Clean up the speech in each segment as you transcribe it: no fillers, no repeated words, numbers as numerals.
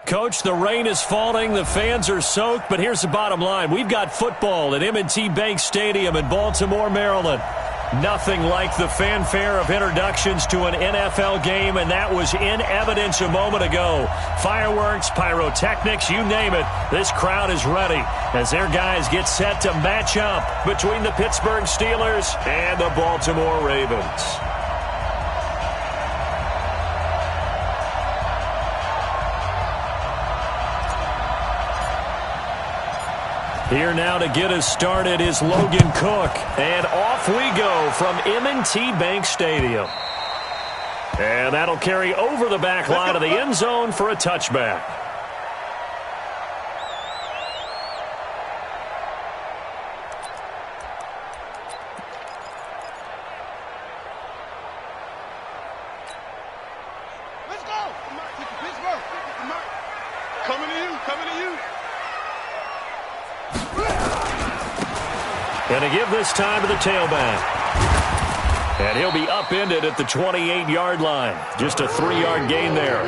Coach, the rain is falling, the fans are soaked, but here's the bottom line. We've got football at M&T Bank Stadium in Baltimore, Maryland. Nothing like the fanfare of introductions to an NFL game, and that was in evidence a moment ago. Fireworks, pyrotechnics, you name it. This crowd is ready as their guys get set to match up between the Pittsburgh Steelers and the Baltimore Ravens. Here now to get us started is Logan Cook. And off we go from M&T Bank Stadium. And that'll carry over the back line of the end zone for a touchback. Let's go! Pittsburgh! Coming to you, coming to you. And to give this time to the tailback. And he'll be upended at the 28-yard line. Just a 3-yard gain there.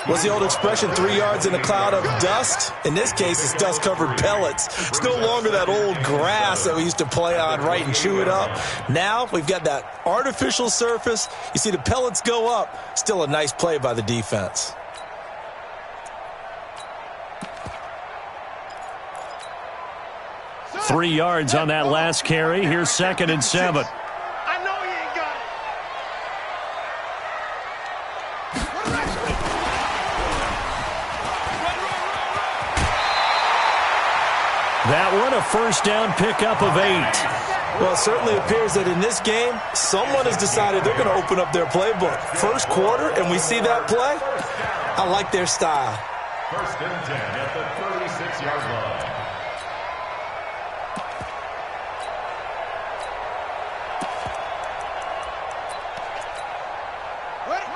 What's the old expression, 3 yards in a cloud of dust? In this case, it's dust-covered pellets. It's no longer that old grass that we used to play on, right, and chew it up. Now we've got that artificial surface. You see the pellets go up. Still a nice play by the defense. 3 yards on that last carry. Here's 2nd and 7. I know he ain't got it. That one a first down pickup of 8. Well, it certainly appears that in this game, someone has decided they're going to open up their playbook. First quarter, and we see that play. I like their style. 1st and 10 at the 36-yard line.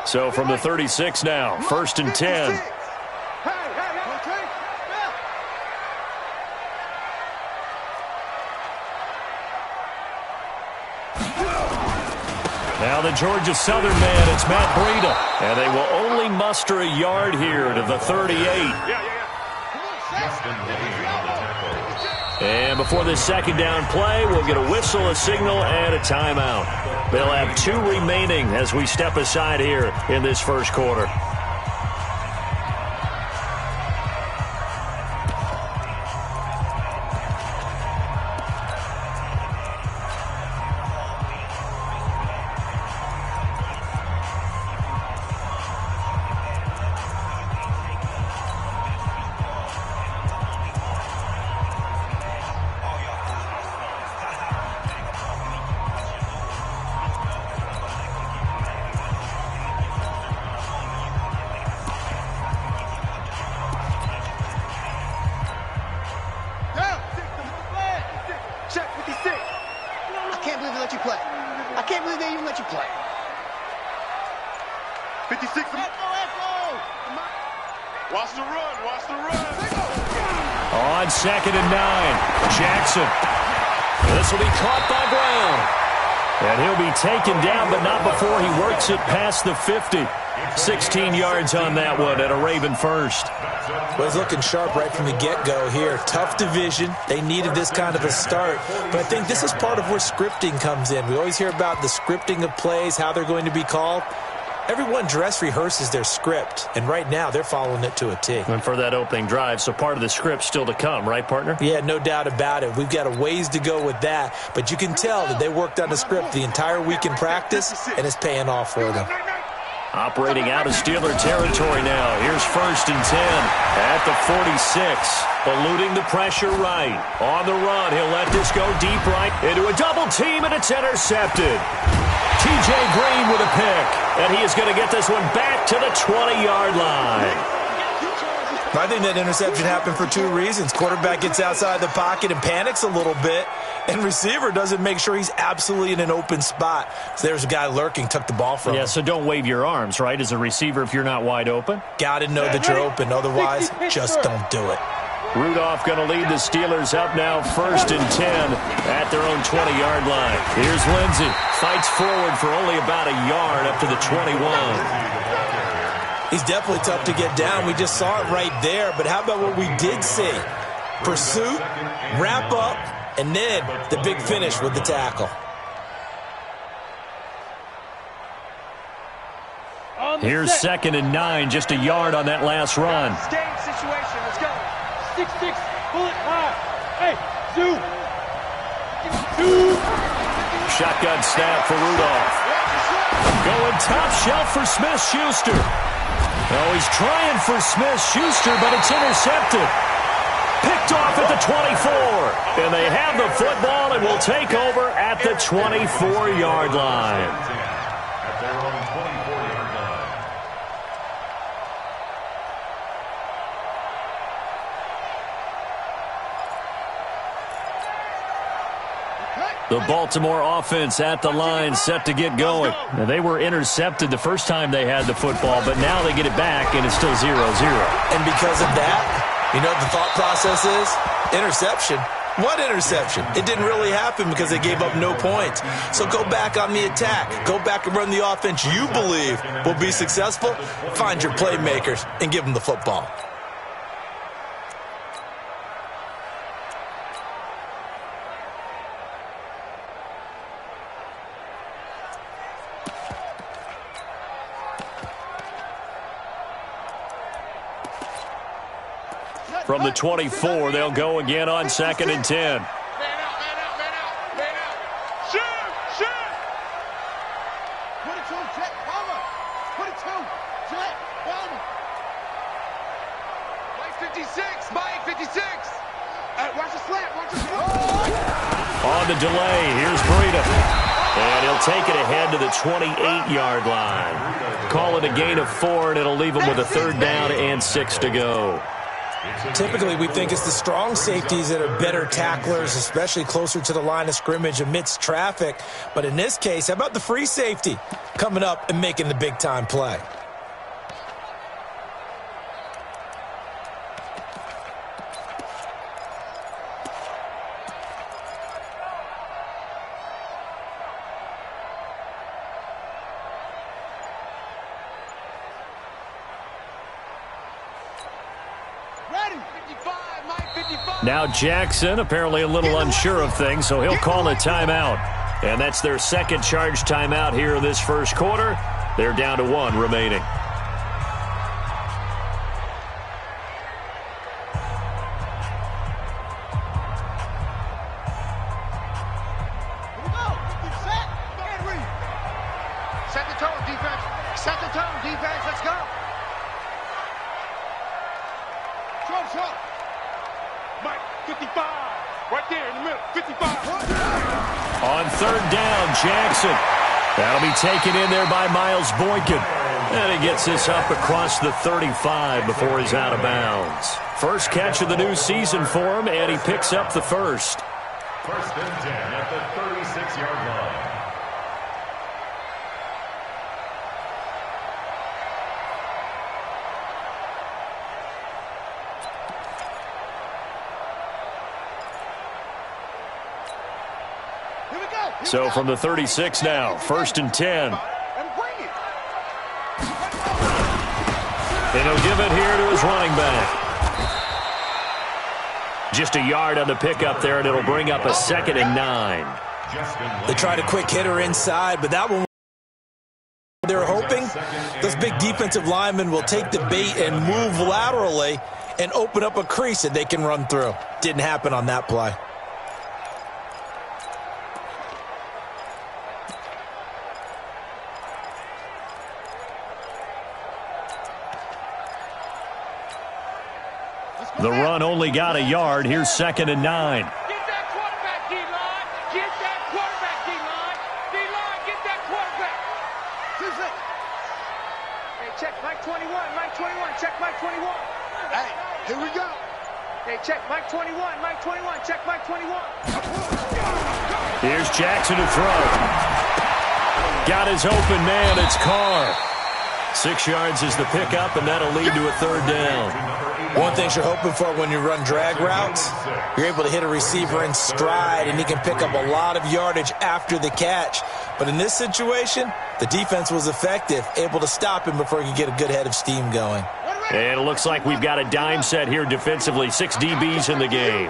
So from the 36 now, 1st and 10. Now the Georgia Southern man, it's Matt Breida. And they will only muster a yard here to the 38. And before this 2nd down play, we'll get a whistle, a signal, and a timeout. They'll have 2 remaining as we step aside here in this first quarter. On 2nd and 9, Jackson. This will be caught by Brown. And he'll be taken down, but not before he works it past the 50. 16 yards on that one at a Raven first. Well, he's looking sharp right from the get-go here. Tough division. They needed this kind of a start. But I think this is part of where scripting comes in. We always hear about the scripting of plays, how they're going to be called. Everyone dress rehearses their script, and right now they're following it to a T. And for that opening drive, so part of the script still to come, right, partner? Yeah, no doubt about it. We've got a ways to go with that, but you can tell that they worked on the script the entire week in practice, and it's paying off for them. Operating out of Steeler territory now. Here's 1st and 10 at the 46. Eluding the pressure right. On the run, he'll let this go deep right into a double team, and it's intercepted. T.J. Green with a pick, and he is going to get this one back to the 20-yard line. I think that interception happened for 2 reasons. Quarterback gets outside the pocket and panics a little bit, and receiver doesn't make sure he's absolutely in an open spot. So there's a guy lurking, took the ball from him. Yeah, so don't wave your arms, right, as a receiver if you're not wide open? Got to know that you're open. Otherwise, just don't do it. Rudolph going to lead the Steelers up now 1st and 10 at their own 20-yard line. Here's Lindsey. Fights forward for only about a yard up to the 21. He's definitely tough to get down. We just saw it right there. But how about what we did see? Pursuit, wrap up, and then the big finish with the tackle. Here's 2nd and 9, just a yard on that last run. Game situation, let's go. 6-6, pull it high. Hey, Zoo. Shotgun snap for Rudolph. Going top shelf for Smith-Schuster. Oh, he's trying for Smith-Schuster, but it's intercepted. Picked off at the 24. And they have the football and will take over at the 24-yard line. At their own 24-yard line. The Baltimore offense at the line, set to get going. Now, they were intercepted the first time they had the football, but now they get it back, and it's still 0-0. And because of that, you know what the thought process is? Interception. What interception? It didn't really happen because they gave up no points. So go back on the attack. Go back and run the offense you believe will be successful. Find your playmakers and give them the football. From the 24, they'll go again on 2nd and 10. Man out, man out, man out, man out. Shoot, shoot. 22, jet, bomber. 22, jet, bomber. Mike 56, Mike 56. Watch the slant, watch the slant. On the delay, here's Breida. And he'll take it ahead to the 28-yard line. Call it a gain of 4, and it'll leave him with a 3rd down and 6 to go. Typically, we think it's the strong safeties that are better tacklers, especially closer to the line of scrimmage amidst traffic. But in this case, how about the free safety coming up and making the big-time play? Now Jackson apparently a little unsure of things, so he'll call a timeout. And that's their 2nd charge timeout here in this first quarter. They're down to 1 remaining. Set the tone, defense. Set the tone, defense. Let's go. Show. Mike, 55. Right there in the middle. 55. On 3rd down, Jackson. That'll be taken in there by Miles Boykin. And he gets this up across the 35 before he's out of bounds. First catch of the new season for him, and he picks up the first. 1st and 10 at the 36-yard line. So from the 36 now, 1st and 10. And he'll give it here to his running back. Just a yard on the pickup there, and it'll bring up a 2nd and 9. They tried a quick hitter inside, but that one, they were hoping those big defensive linemen will take the bait and move laterally and open up a crease that they can run through. Didn't happen on that play. The run only got a yard. Here's 2nd and 9. Get that quarterback, D-line. Get that quarterback, D-line. D-line, get that quarterback. Hey, check Mike 21. Mike 21. Check Mike 21. Hey, here we go. Hey, check Mike 21. Mike 21. Check Mike 21. Here's Jackson to throw. Got his open man. It's Carr. 6 yards is the pickup, and that'll lead to a 3rd down. One thing you're hoping for when you run drag routes, you're able to hit a receiver in stride, and he can pick up a lot of yardage after the catch. But in this situation, the defense was effective, able to stop him before he could get a good head of steam going. And it looks like we've got a dime set here defensively. 6 DBs in the game.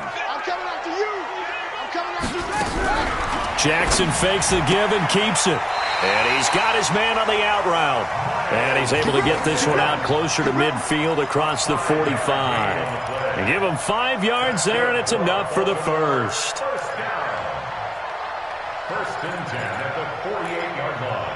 Jackson fakes the give and keeps it. And he's got his man on the out route. And he's able to get this one out closer to midfield across the 45. And give him 5 yards there, and it's enough for the first. First and 10 at the 48-yard line.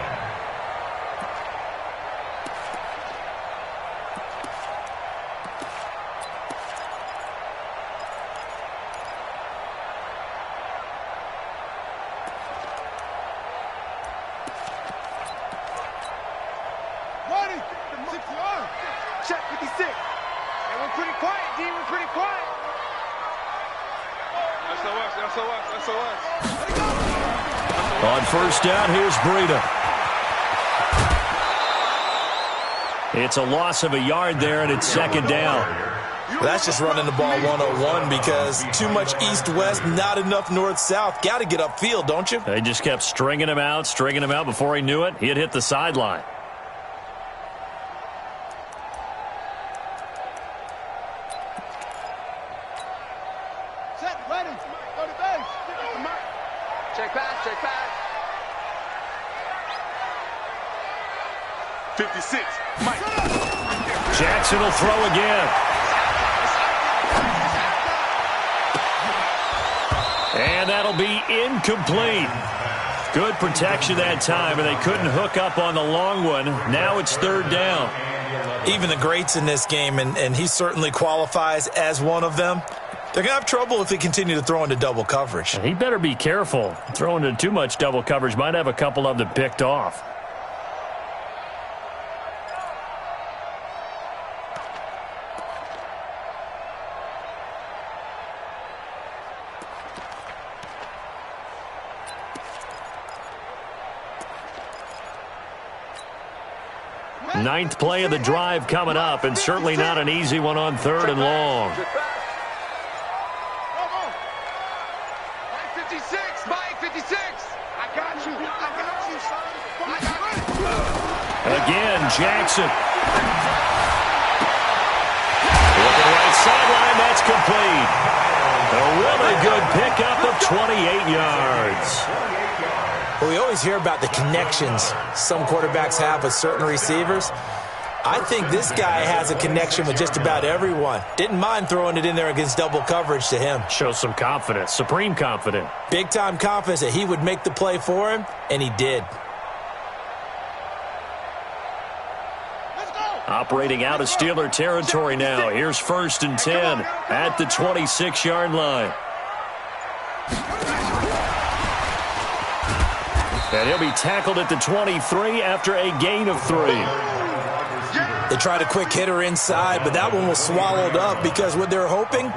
Check 56. And we're pretty quiet, D. We're pretty quiet. SOS. On first down, here's Breida. It's a loss of a yard there, and it's second down. Well, that's just running the ball 101 because too much east-west, not enough north-south. Got to get upfield, don't you? They just kept stringing him out. Before he knew it, he had hit the sideline. Check pass. 56, Mike. Jackson will throw again. And that'll be incomplete. Good protection that time, and they couldn't hook up on the long one. Now it's third down. Even the greats in this game, and he certainly qualifies as one of them, they're going to have trouble if they continue to throw into double coverage. He better be careful. Throwing into too much double coverage might have a couple of them picked off. Ninth play of the drive coming up, and certainly not an easy one on third and long. Again, Jackson. Looking right sideline, that's complete. A really good pickup of 28 yards. Well, we always hear about the connections some quarterbacks have with certain receivers. I think this guy has a connection with just about everyone. Didn't mind throwing it in there against double coverage to him. Shows some confidence, supreme confidence. Big-time confidence that he would make the play for him, and he did. Operating out of Steeler territory now. Here's first and 10 at the 26-yard line. And he'll be tackled at the 23 after a gain of 3. They tried a quick hitter inside, but that one was swallowed up because what they're hoping,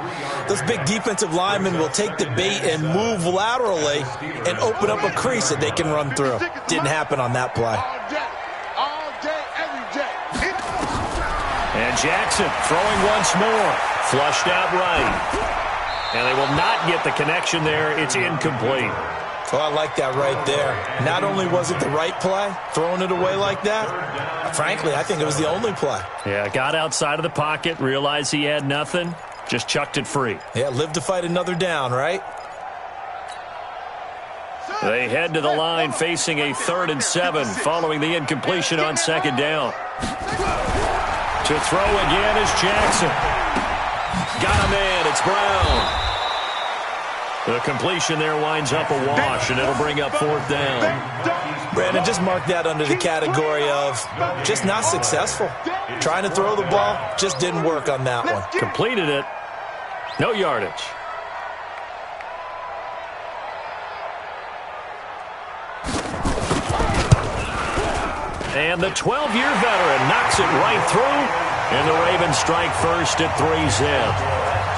those big defensive linemen will take the bait and move laterally and open up a crease that they can run through. Didn't happen on that play. And Jackson throwing once more. Flushed out right. And they will not get the connection there. It's incomplete. Oh, I like that right there. Not only was it the right play, throwing it away like that, frankly, I think it was the only play. Yeah, got outside of the pocket, realized he had nothing, just chucked it free. Yeah, live to fight another down, right? They head to the line facing a 3rd and 7 following the incompletion on second down. To throw again is Jackson. Got a man, it's Brown. The completion there winds up a wash, and it'll bring up 4th down. Brandon, just mark that under the category of just not successful. Trying to throw the ball, just didn't work on that one. Completed it. No yardage. And the 12-year veteran knocks it right through, and the Ravens strike first at 3-zip.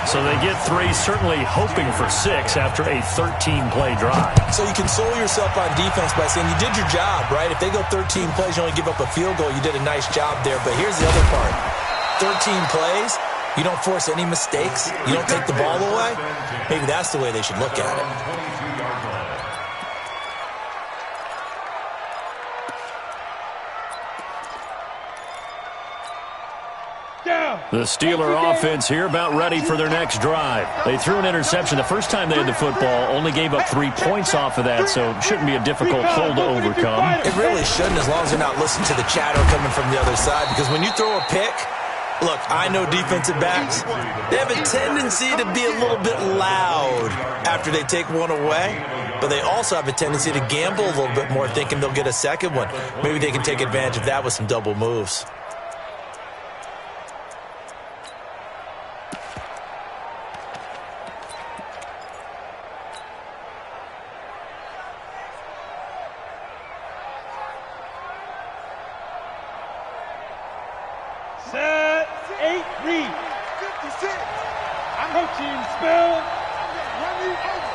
So they get 3, certainly hoping for 6 after a 13-play drive. So you console yourself on defense by saying you did your job, right? If they go 13 plays, you only give up a field goal, you did a nice job there. But here's the other part. 13 plays, You don't force any mistakes. You don't take the ball away. Maybe that's the way they should look at it. The Steeler offense here about ready for their next drive. They threw an interception the first time they had the football, only gave up 3 points off of that, so it shouldn't be a difficult hole to overcome. It really shouldn't, as long as they're not listening to the chatter coming from the other side, because when you throw a pick, look, I know defensive backs, they have a tendency to be a little bit loud after they take one away, but they also have a tendency to gamble a little bit more, thinking they'll get a second one. Maybe they can take advantage of that with some double moves. Set, 8, read. 56. I'm coaching spell. Run me over.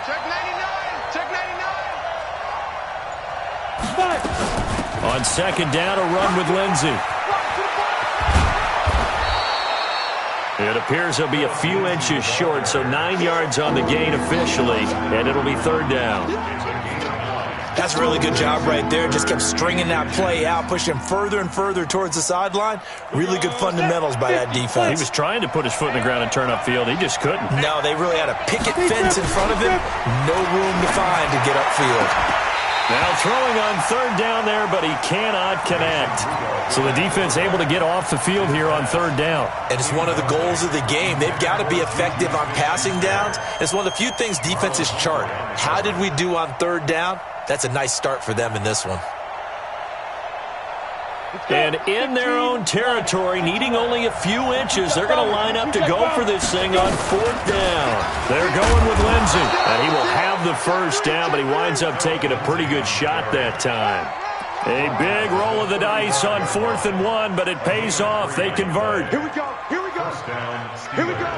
Check 99. Check 99. 5. On second down, a run with Lindsey. It appears he'll be a few inches short, so 9 yards on the gain officially, and it'll be third down. That's a really good job right there. Just kept stringing that play out, pushing further and further towards the sideline. Really good fundamentals by that defense. He was trying to put his foot in the ground and turn upfield. He just couldn't. No, they really had a picket fence in front of him. No room to find to get upfield. Now throwing on third down there, but he cannot connect. So the defense able to get off the field here on third down. And it's one of the goals of the game. They've got to be effective on passing downs. It's one of the few things defenses chart. How did we do on third down? That's a nice start for them in this one. And in their own territory, needing only a few inches, they're going to line up to go for this thing on fourth down. They're going with Lindsey, and he will have the first down, but he winds up taking a pretty good shot that time. A big roll of the dice on 4th and 1, but it pays off. They convert. Here we go. Here we go. Here we go.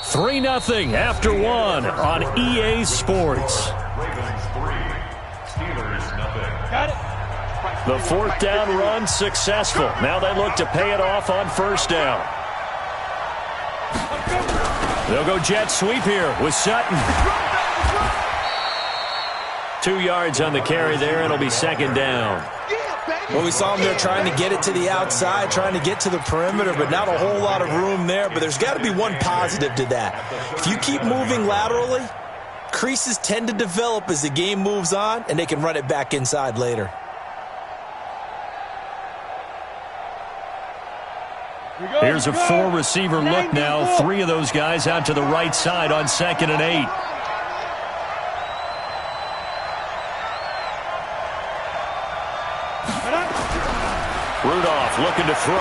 Three 3-0 after one on EA Sports. Ravens 3, Steelers 0. Got it. The fourth down run successful. Now they look to pay it off on first down. They'll go jet sweep here with Sutton. 2 yards on the carry there. It'll be second down. Well, we saw them there trying to get it to the outside, trying to get to the perimeter, but not a whole lot of room there. But there's got to be one positive to that. If you keep moving laterally, creases tend to develop as the game moves on, and they can run it back inside later. Here's a four-receiver look now. 3 of those guys out to the right side on 2nd and 8. Rudolph looking to throw.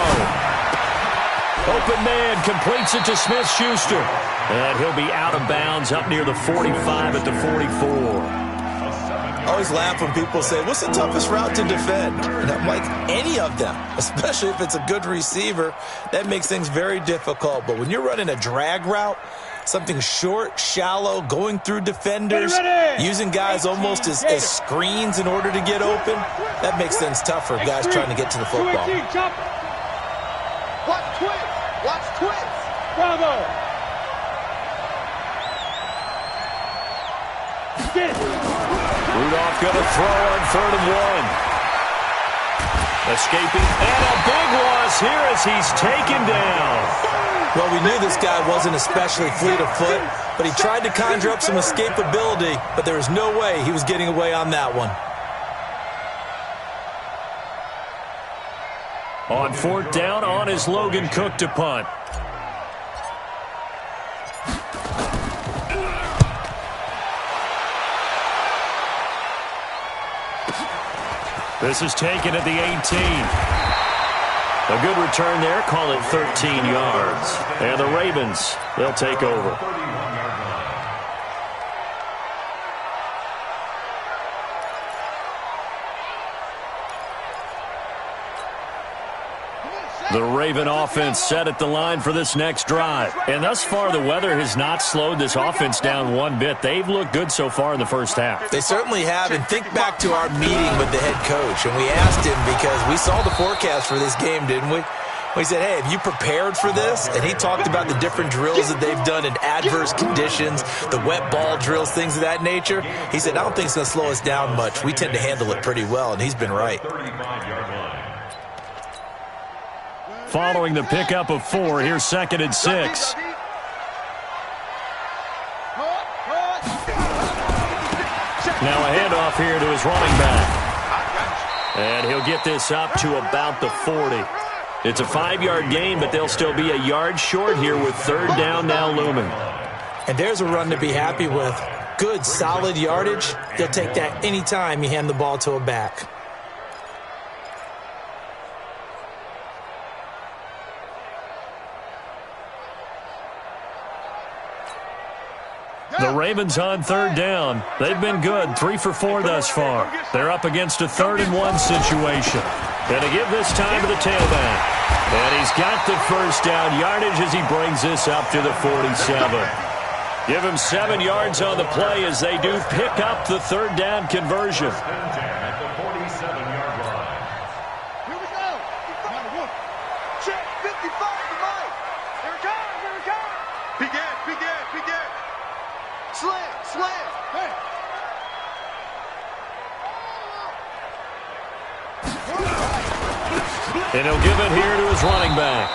Open man completes it to Smith-Schuster. And he'll be out of bounds up near the 45 at the 44. I always laugh when people say, what's the toughest route to defend? And I'm like, any of them, especially if it's a good receiver. That makes things very difficult. But when you're running a drag route, something short, shallow, going through defenders, using guys almost as screens in order to get open, that makes things tough for guys trying to get to the football. Watch twins. Watch twins. Bravo. Rudolph going to throw on 3rd and 1. Escaping, and a big loss here as he's taken down. Well, we knew this guy wasn't especially fleet of foot, but he tried to conjure up some escapability, but there was no way he was getting away on that one. On 4th down, on is Logan Cook to punt. This is taken at the 18. A good return there. Call it 13 yards. And the Ravens, they'll take over. The Raven offense set at the line for this next drive. And thus far, the weather has not slowed this offense down one bit. They've looked good so far in the first half. They certainly have. And think back to our meeting with the head coach. And we asked him, because we saw the forecast for this game, didn't we? We said, hey, have you prepared for this? And he talked about the different drills that they've done in adverse conditions, the wet ball drills, things of that nature. He said, I don't think it's going to slow us down much. We tend to handle it pretty well, and he's been right. Following the pickup of 4, here's 2nd and 6. Now a handoff here to his running back. And he'll get this up to about the 40. It's a 5-yard gain, but they'll still be a yard short here with 3rd down now looming. And there's a run to be happy with. Good, solid yardage. You'll take that anytime you hand the ball to a back. The Ravens on 3rd down. They've been good, 3 for 4 thus far. They're up against a 3rd and 1 situation. Going to give this time to the tailback. And he's got the first down yardage as he brings this up to the 47. Give him 7 yards on the play as they do pick up the 3rd down conversion. At the 47-yard line. Here we go. Check 55 to Mike. Here it comes. Here it comes. Big Ed, big Ed, big Ed. Slam, slam. Hey. And he'll give it here to his running back.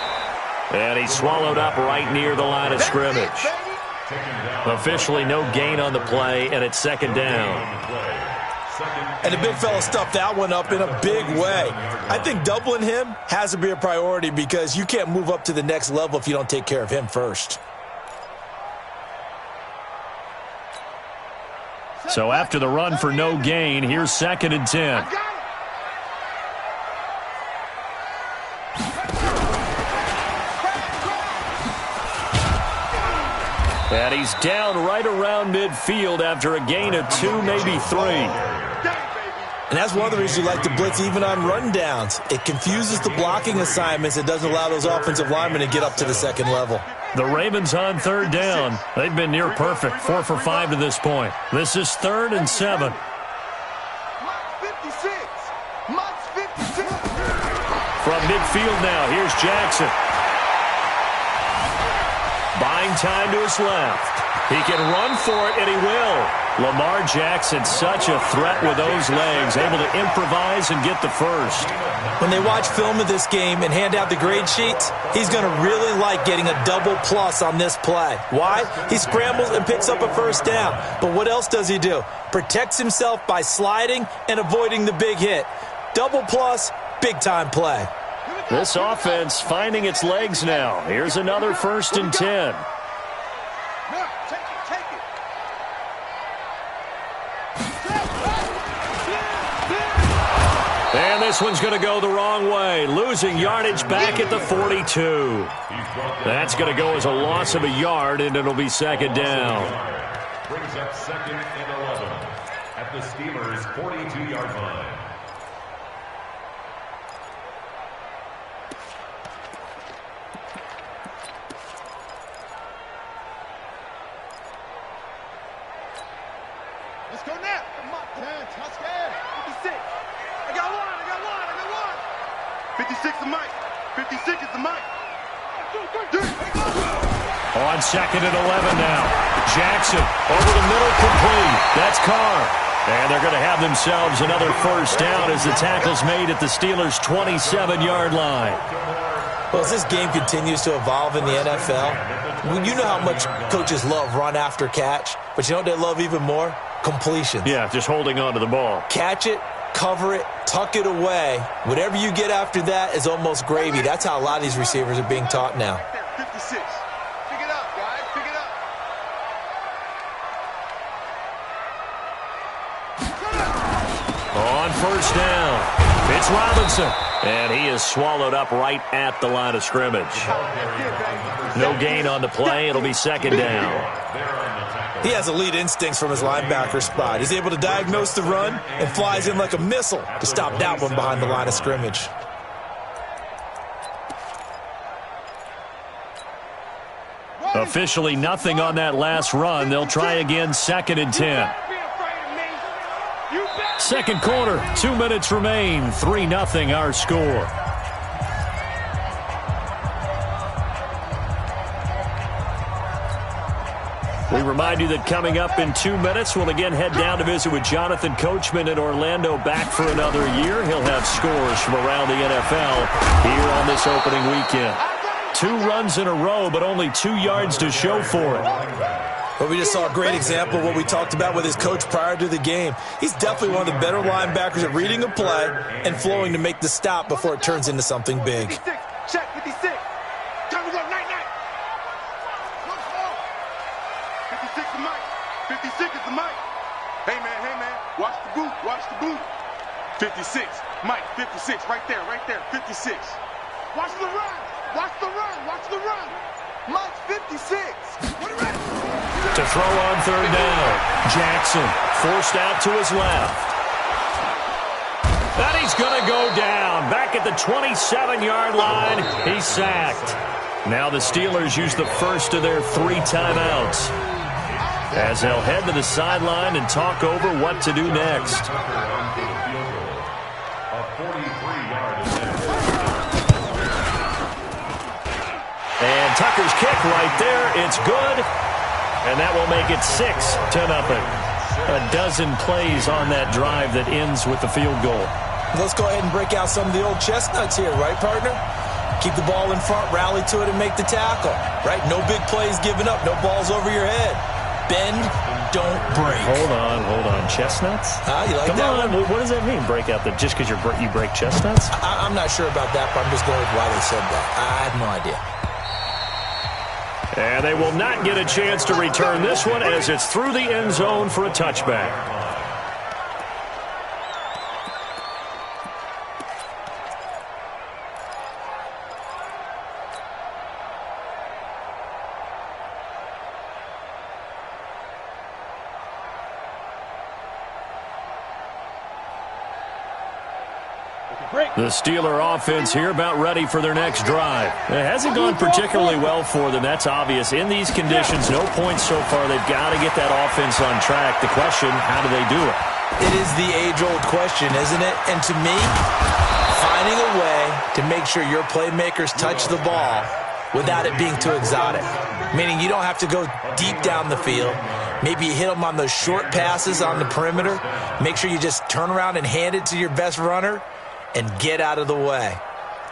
And he's swallowed up right near the line of scrimmage. Officially no gain on the play, and it's 2nd down. And the big fella stuffed that one up in a big way. I think doubling him has to be a priority because you can't move up to the next level if you don't take care of him first. So after the run for no gain, here's 2nd and 10. And he's down right around midfield after a gain of 2, maybe 3. And that's one of the reasons you like to blitz even on run downs. It confuses the blocking assignments. It doesn't allow those offensive linemen to get up to the 2nd level. The Ravens on 3rd down. They've been near perfect, 4 for 5 to this point. This is 3rd and 7. From midfield now, here's Jackson. Buying time to his left. He can run for it, and he will. Lamar Jackson, such a threat with those legs, able to improvise and get the first. When they watch film of this game and hand out the grade sheets, he's going to really like getting a double plus on this play. Why? He scrambles and picks up a first down. But what else does he do? Protects himself by sliding and avoiding the big hit. Double plus, big-time play. This offense finding its legs now. Here's another 1st and 10. And this one's going to go the wrong way. Losing yardage back at the 42. That's going to go as a loss of a yard, and it'll be 2nd down. Brings up 2nd and 11 at the Steelers' 42-yard line. Let's go now. Come on, 10, touchdown. 56. I got one. 56 is Mike. 56 is the Mike. On 2nd and 11 now. Jackson over the middle, complete. That's Carr. And they're going to have themselves another first down as the tackle's made at the Steelers' 27-yard line. Well, as this game continues to evolve in the NFL, you know how much coaches love run after catch, but you know what they love even more? Completions. Yeah, just holding on to the ball. Catch it, cover it, tuck it away. Whatever you get after that is almost gravy. That's how a lot of these receivers are being taught now. 56. Pick it up, guys. Pick it up. On first down, it's Robinson. And he is swallowed up right at the line of scrimmage. No gain on the play. It'll be second down. He has elite instincts from his linebacker spot. He's able to diagnose the run and flies in like a missile to stop that one behind the line of scrimmage. Officially nothing on that last run. They'll try again, 2nd and 10. Second quarter, 2 minutes remain. 3-0 our score. We remind you that coming up in 2 minutes, we'll again head down to visit with Jonathan Coachman in Orlando, back for another year. He'll have scores from around the NFL here on this opening weekend. 2 runs in a row, but only 2 yards to show for it. Well, we just saw a great example of what we talked about with his coach prior to the game. He's definitely one of the better linebackers at reading a play and flowing to make the stop before it turns into something big. 56, check 56. Time to go, night. 56 is Mike. 56 is the Mike. Hey, man, watch the boot. 56, Mike, 56, right there, 56. Watch the run. Mike's 56. To throw on 3rd down. Jackson forced out to his left. And he's going to go down. Back at the 27-yard line, he's sacked. Now the Steelers use the first of their 3 timeouts, as they'll head to the sideline and talk over what to do next. And Tucker's kick right there. It's good. And that will make it 6-0. A dozen plays on that drive that ends with the field goal. Let's go ahead and break out some of the old chestnuts here, right, partner? Keep the ball in front, rally to it, and make the tackle, right? No big plays given up, no balls over your head. Bend, don't break. Hold on. Chestnuts? You like Come that on. one? What does that mean, break out? Just because you break chestnuts? I'm not sure about that, but I'm just going with why they said that. I have no idea. And they will not get a chance to return this one, as it's through the end zone for a touchback. The Steeler offense here about ready for their next drive. It hasn't gone particularly well for them. That's obvious. In these conditions, no points so far. They've got to get that offense on track. The question, how do they do it? It is the age-old question, isn't it? And to me, finding a way to make sure your playmakers touch the ball without it being too exotic. Meaning you don't have to go deep down the field. Maybe you hit them on those short passes on the perimeter. Make sure you just turn around and hand it to your best runner and get out of the way.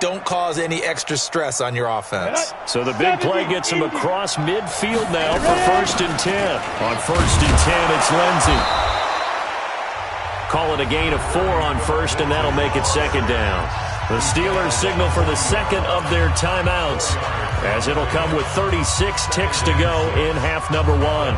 Don't cause any extra stress on your offense. So the big play gets him across midfield now for 1st and 10. On 1st and 10, it's Lindsey. Call it a gain of 4 on 1st, and that'll make it 2nd down. The Steelers signal for the 2nd of their timeouts, as it'll come with 36 ticks to go in half number 1.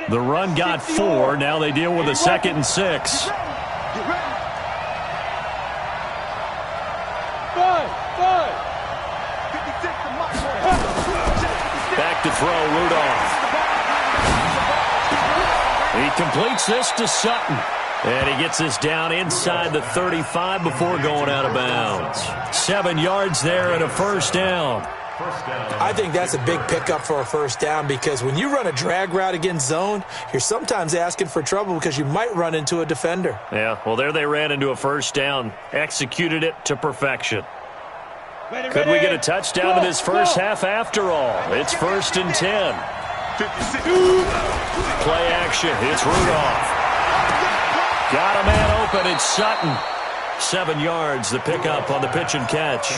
The run got 4. Now they deal with a 2nd and 6. Back to throw, Rudolph. He completes this to Sutton. And he gets this down inside the 35 before going out of bounds. 7 yards there and a 1st down. I think that's a big pickup for a 1st down, because when you run a drag route against zone, you're sometimes asking for trouble because you might run into a defender. Yeah, well, there they ran into a 1st down, executed it to perfection. Could we get a touchdown in this first half after all? It's 1st and 10. 56. Play action. It's Rudolph. Got a man open. It's Sutton. 7 yards, the pickup on the pitch and catch.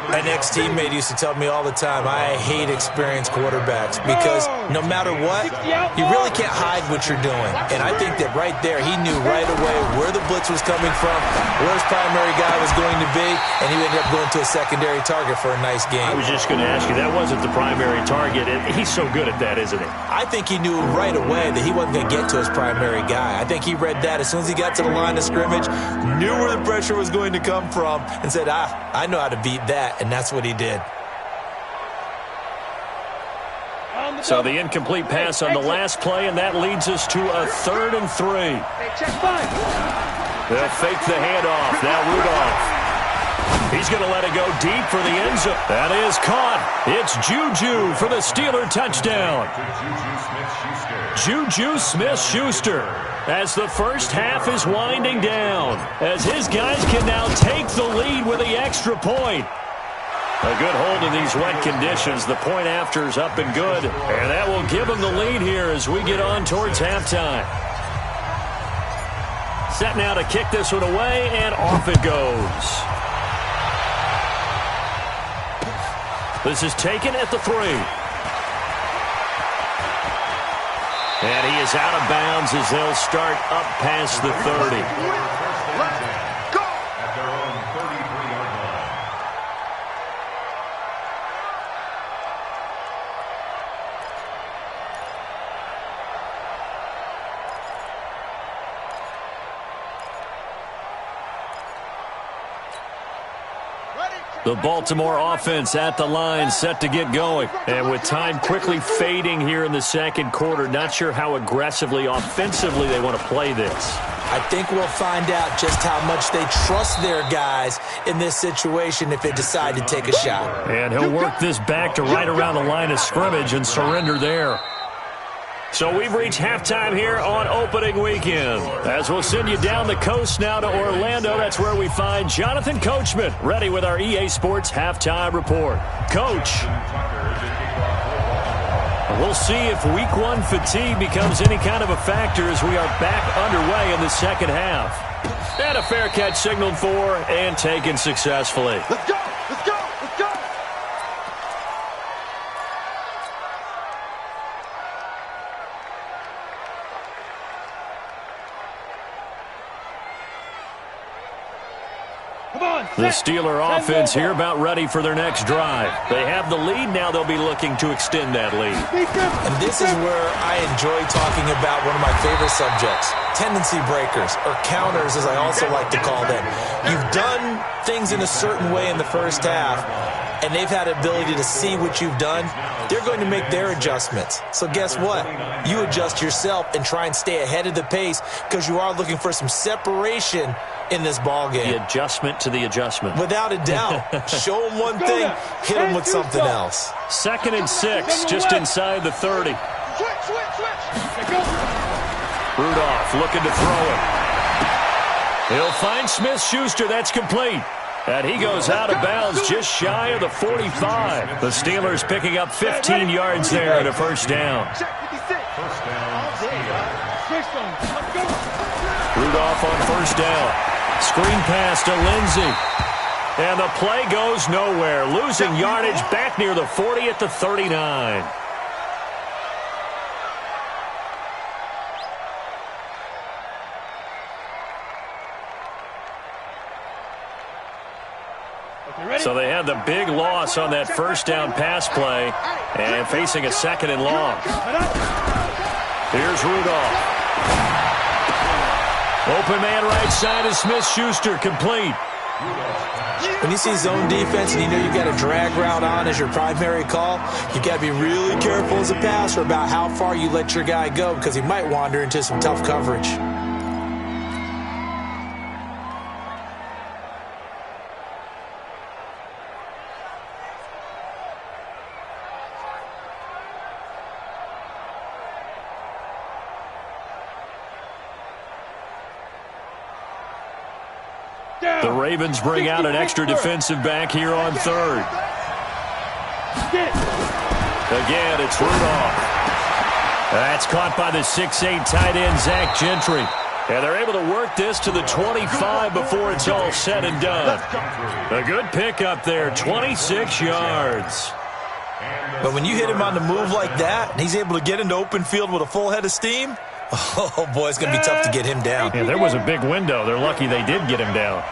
My next teammate used to tell me all the time, I hate experienced quarterbacks because no matter what, you really can't hide what you're doing. And I think that right there, he knew right away where the blitz was coming from, where his primary guy was going to be, and he ended up going to a secondary target for a nice game. I was just going to ask you, that wasn't the primary target. He's so good at that, isn't he? I think he knew right away that he wasn't going to get to his primary guy. I think he read that as soon as he got to the line of scrimmage, knew where the pressure was going to come from, and said, I know how to beat that, and that's what he did. So the incomplete pass on the last play, and that leads us to a 3rd and 3. They'll fake the handoff. Now Rudolph. He's going to let it go deep for the end zone. That is caught. It's Juju for the Steeler touchdown. Juju Smith-Schuster. As the first half is winding down, as his guys can now take the lead with the extra point. A good hold in these wet conditions. The point after is up and good, and that will give them the lead here as we get on towards halftime. Set now to kick this one away, and off it goes. This is taken at the 3. And he is out of bounds as they'll start up past the 30. At their own 33-yard line. The Baltimore offense at the line, set to get going. And with time quickly fading here in the second quarter, not sure how aggressively, offensively they want to play this. I think we'll find out just how much they trust their guys in this situation if they decide to take a shot. And he'll work this back to right around the line of scrimmage and surrender there. So we've reached halftime here on opening weekend. As we'll send you down the coast now to Orlando, that's where we find Jonathan Coachman, ready with our EA Sports halftime report. Coach, we'll see if week 1 fatigue becomes any kind of a factor as we are back underway in the second half. And a fair catch signaled for and taken successfully. Let's go! Let's go! Let's go! The Steeler offense here about ready for their next drive. They have the lead now. They'll be looking to extend that lead. And this is where I enjoy talking about one of my favorite subjects, tendency breakers, or counters as I also like to call them. You've done things in a certain way in the first half, and they've had the ability to see what you've done. They're going to make their adjustments. So guess what? You adjust yourself and try and stay ahead of the pace because you are looking for some separation in this ball game. The adjustment to the adjustment. Without a doubt. Show them one thing, hit them with something else. 2nd and 6, just inside the 30. Rudolph looking to throw it. He'll find Smith-Schuster. That's complete. And he goes out of bounds just shy of the 45. The Steelers picking up 15 yards there and a first down. Rudolph on first down. Screen pass to Lindsey. And the play goes nowhere. Losing yardage back near the 40 at the 39. So they had the big loss on that first down pass play and facing a 2nd and long. Here's Rudolph. Open man right side is Smith-Schuster, complete. When you see zone defense and you know you've got a drag route on as your primary call, you've got to be really careful as a passer about how far you let your guy go because he might wander into some tough coverage. The Ravens bring out an extra defensive back here on third. Again, it's Rudolph. That's caught by the 6'8" tight end, Zach Gentry. And they're able to work this to the 25 before it's all said and done. A good pickup there, 26 yards. But when you hit him on the move like that, and he's able to get into open field with a full head of steam, oh, boy, it's going to be tough to get him down. Yeah, there was a big window. They're lucky they did get him down.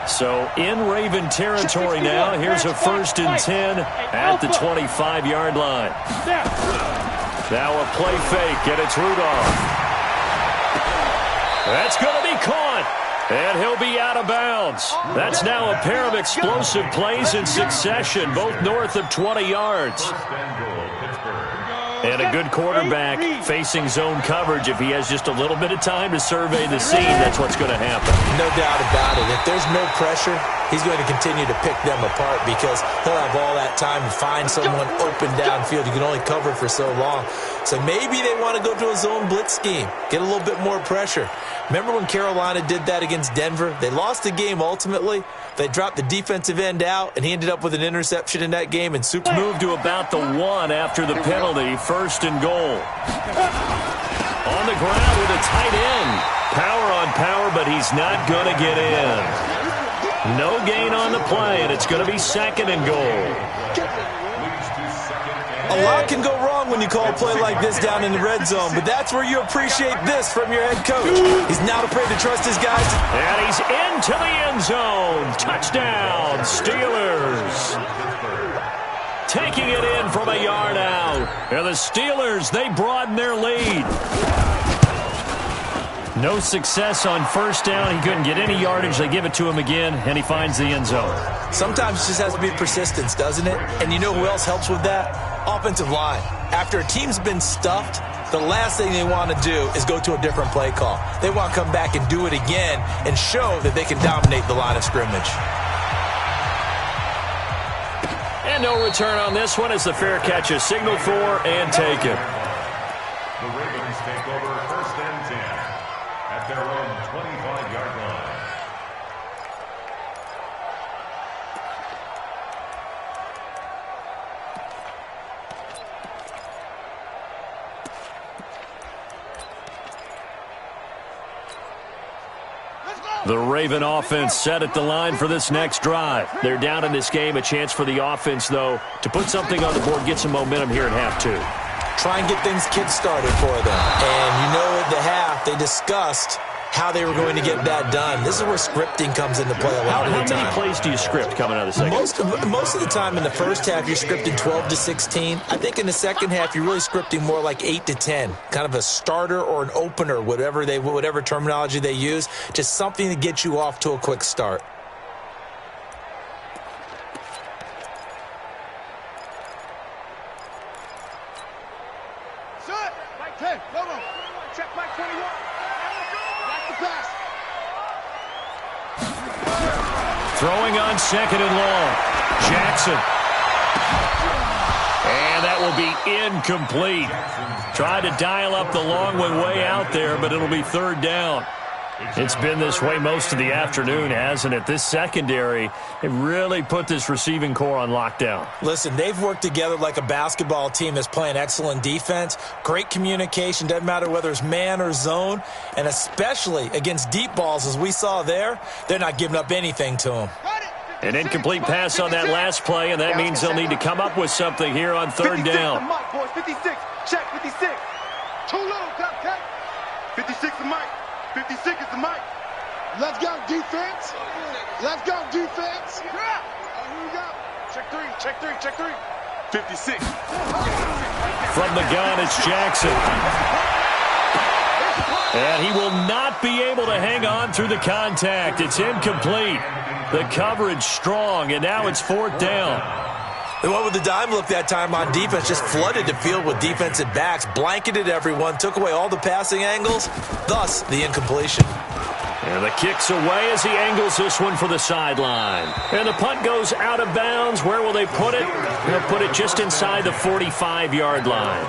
So in Raven territory now, here's a 1st and 10 at the 25-yard line. Now a play fake, and it's Rudolph. That's going to be caught, and he'll be out of bounds. That's now a pair of explosive plays in succession, both north of 20 yards. And a good quarterback facing zone coverage. If he has just a little bit of time to survey the scene, that's what's going to happen. No doubt about it. If there's no pressure, he's going to continue to pick them apart because he'll have all that time to find someone open downfield. You can only cover for so long. So maybe they want to go to a zone blitz scheme, get a little bit more pressure. Remember when Carolina did that against Denver? They lost the game ultimately. They dropped the defensive end out, and he ended up with an interception in that game. And moved to about the 1 after the penalty, 1st and goal. On the ground with a tight end. Power on power, but he's not going to get in. No gain on the play, and it's going to be 2nd and goal. A lot can go wrong when you call a play like this down in the red zone, but that's where you appreciate this from your head coach. He's not afraid to trust his guys. And he's into the end zone. Touchdown, Steelers. Taking it in from a yard out. And the Steelers, they broaden their lead. No success on 1st down. He couldn't get any yardage. They give it to him again, and he finds the end zone. Sometimes it just has to be persistence, doesn't it? And you know who else helps with that? Offensive line. After a team's been stuffed, the last thing they want to do is go to a different play call. They want to come back and do it again and show that they can dominate the line of scrimmage. And no return on this one as the fair catch is signaled for and taken. The Ravens take over 1st and 10 at their own 25-yard line. The Raven offense set at the line for this next drive. They're down in this game. A chance for the offense, though, to put something on the board, get some momentum here at half 2. Try and get things kick-started for them. And you know at the half, they discussed how they were going to get that done. This is where scripting comes into play a lot of the time. How many plays do you script coming out of the second? Most of the time in the first half, you're scripting 12 to 16. I think in the second half, you're really scripting more like 8 to 10. Kind of a starter or an opener, whatever terminology they use. Just something to get you off to a quick start. Throwing on 2nd and long. Jackson. And that will be incomplete. Tried to dial up the long one way out there, but it'll be 3rd down. It's been this way most of the afternoon, hasn't it? This secondary, it really put this receiving core on lockdown. Listen, they've worked together like a basketball team that's playing excellent defense. Great communication, doesn't matter whether it's man or zone. And especially against deep balls, as we saw there, they're not giving up anything to them. An incomplete pass on that last play, and that means they'll need to come up with something here on 3rd down. 56, check, 56. Too low, okay? 56 the mic. 56 is the mic. Let's go, defense. Let's go, defense. Here we go. Check 3, check 3, check 3. 56. From the gun, it's Jackson. And he will not be able to hang on through the contact. It's incomplete. The coverage strong, and now it's 4th down. The one with the dime look that time on defense just flooded the field with defensive backs, blanketed everyone, took away all the passing angles, thus the incompletion. And the kick's away as he angles this one for the sideline. And the punt goes out of bounds. Where will they put it? They'll put it just inside the 45-yard line.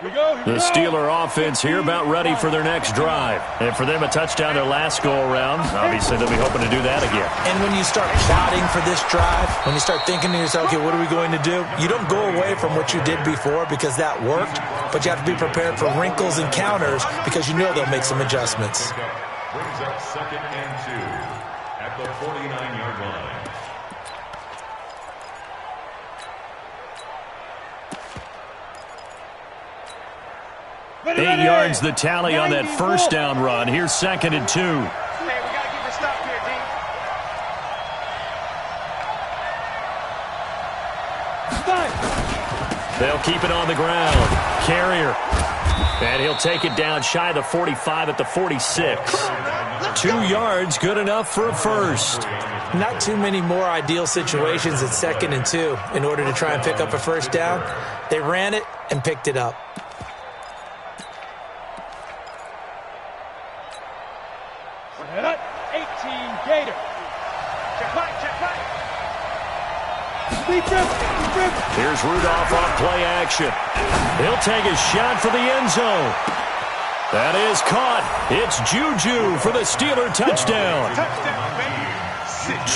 The Steeler offense here about ready for their next drive. And for them, a touchdown their last go-around. Obviously, they'll be hoping to do that again. And when you start plotting for this drive, when you start thinking to yourself, okay, what are we going to do? You don't go away from what you did before because that worked, but you have to be prepared for wrinkles and counters because you know they'll make some adjustments. Brings up 2nd and 2 at the 49-yard line. 8 yards the tally on that first down run. Here's 2nd and 2. Hey, we got to get the stop here, D. They'll keep it on the ground. Carrier. And he'll take it down shy of the 45 at the 46. 2 yards, good enough for a first. Not too many more ideal situations at 2nd and 2 in order to try and pick up a first down. They ran it and picked it up. Here's Rudolph off play action. He'll take a shot for the end zone. That is caught. It's Juju for the Steeler touchdown.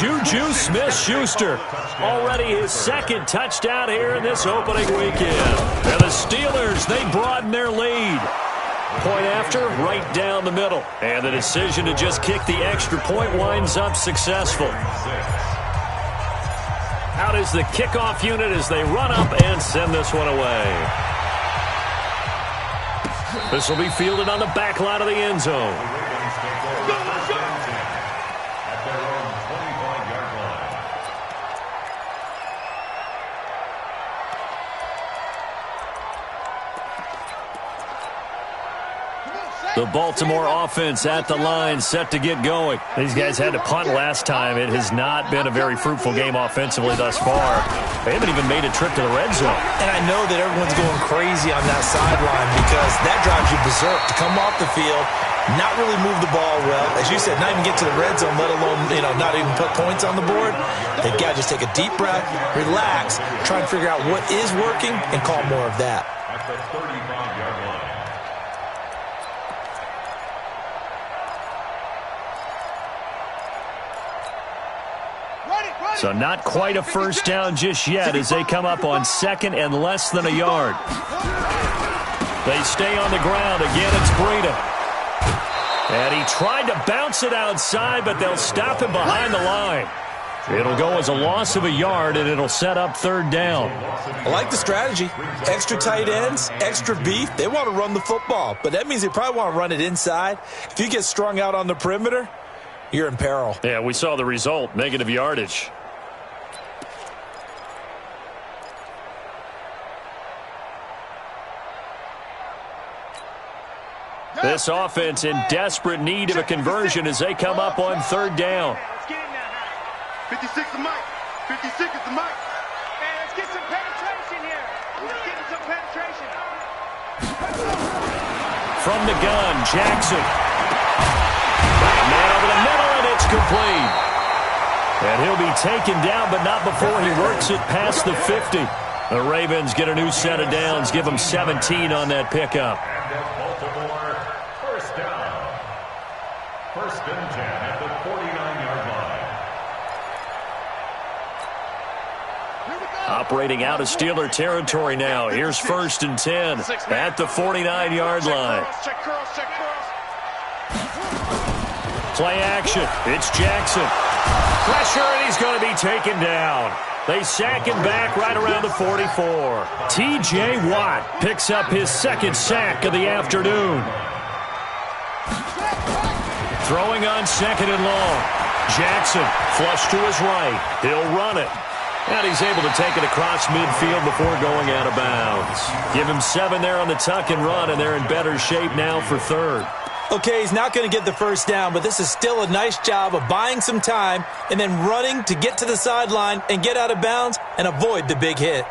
Juju Smith-Schuster. Already his 2nd touchdown here in this opening weekend. And the Steelers, they broaden their lead. Point after, right down the middle. And the decision to just kick the extra point winds up successful. Out is the kickoff unit as they run up and send this one away. This will be fielded on the back line of the end zone. At their own 25-yard line. The Baltimore offense at the line, set to get going. These guys had to punt last time. It has not been a very fruitful game offensively thus far. They haven't even made a trip to the red zone. And I know that everyone's going crazy on that sideline because that drives you berserk to come off the field, not really move the ball well. As you said, not even get to the red zone, let alone, not even put points on the board. They've got to just take a deep breath, relax, try and figure out what is working, and call more of that. At the 35-yard line. So not quite a first down just yet as they come up on 2nd and less than a yard. They stay on the ground. Again, it's Breida. And he tried to bounce it outside, but they'll stop him behind the line. It'll go as a loss of a yard, and it'll set up 3rd down. I like the strategy. Extra tight ends, extra beef. They want to run the football, but that means they probably want to run it inside. If you get strung out on the perimeter, you're in peril. Yeah, we saw the result, negative yardage. This offense in desperate need of a conversion as they come up on 3rd down. 56 the mic. 56 is the mic. Man, let's get some penetration here. Let's get some penetration. From the gun, Jackson. Man over the middle, and it's complete. And he'll be taken down, but not before he works it past the 50. The Ravens get a new set of downs, give them 17 on that pickup. Baltimore, first down. 1st and 10 at the 49-yard line. Operating out of Steeler territory now. Here's 1st and 10 at the 49-yard line. Check curls, check curls. Play action. It's Jackson. Pressure, and he's going to be taken down. They sack him back right around the 44. T.J. Watt picks up his 2nd sack of the afternoon. Throwing on 2nd and long. Jackson flush to his right. He'll run it. And he's able to take it across midfield before going out of bounds. Give him 7 there on the tuck and run, and they're in better shape now for 3rd. Okay, he's not going to get the first down, but this is still a nice job of buying some time and then running to get to the sideline and get out of bounds and avoid the big hit.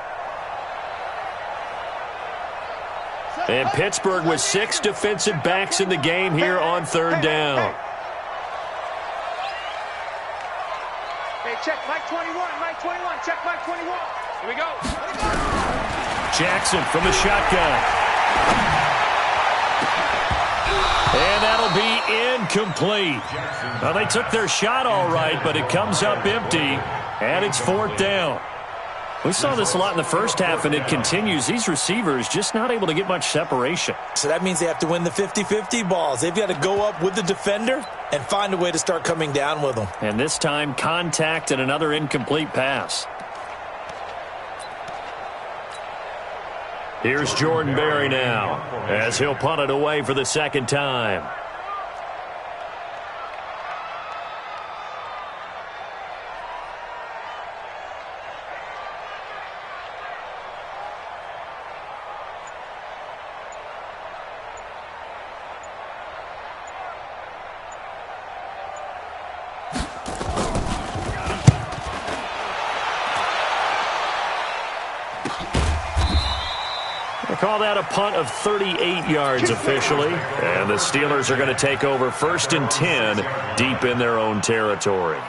And Pittsburgh with 6 defensive backs in the game here on 3rd down. Hey, check Mike 21, Mike 21, check Mike 21. Here we go. Jackson from the shotgun. And that'll be incomplete. Well, they took their shot all right, but it comes up empty, and it's 4th down. We saw this a lot in the first half, and it continues. These receivers just not able to get much separation. So that means they have to win the 50-50 balls. They've got to go up with the defender and find a way to start coming down with them. And this time, contact and another incomplete pass. Here's Jordan Berry now, as he'll punt it away for the second time. Call that a punt of 38 yards officially. And the Steelers are going to take over 1st and 10 deep in their own territory.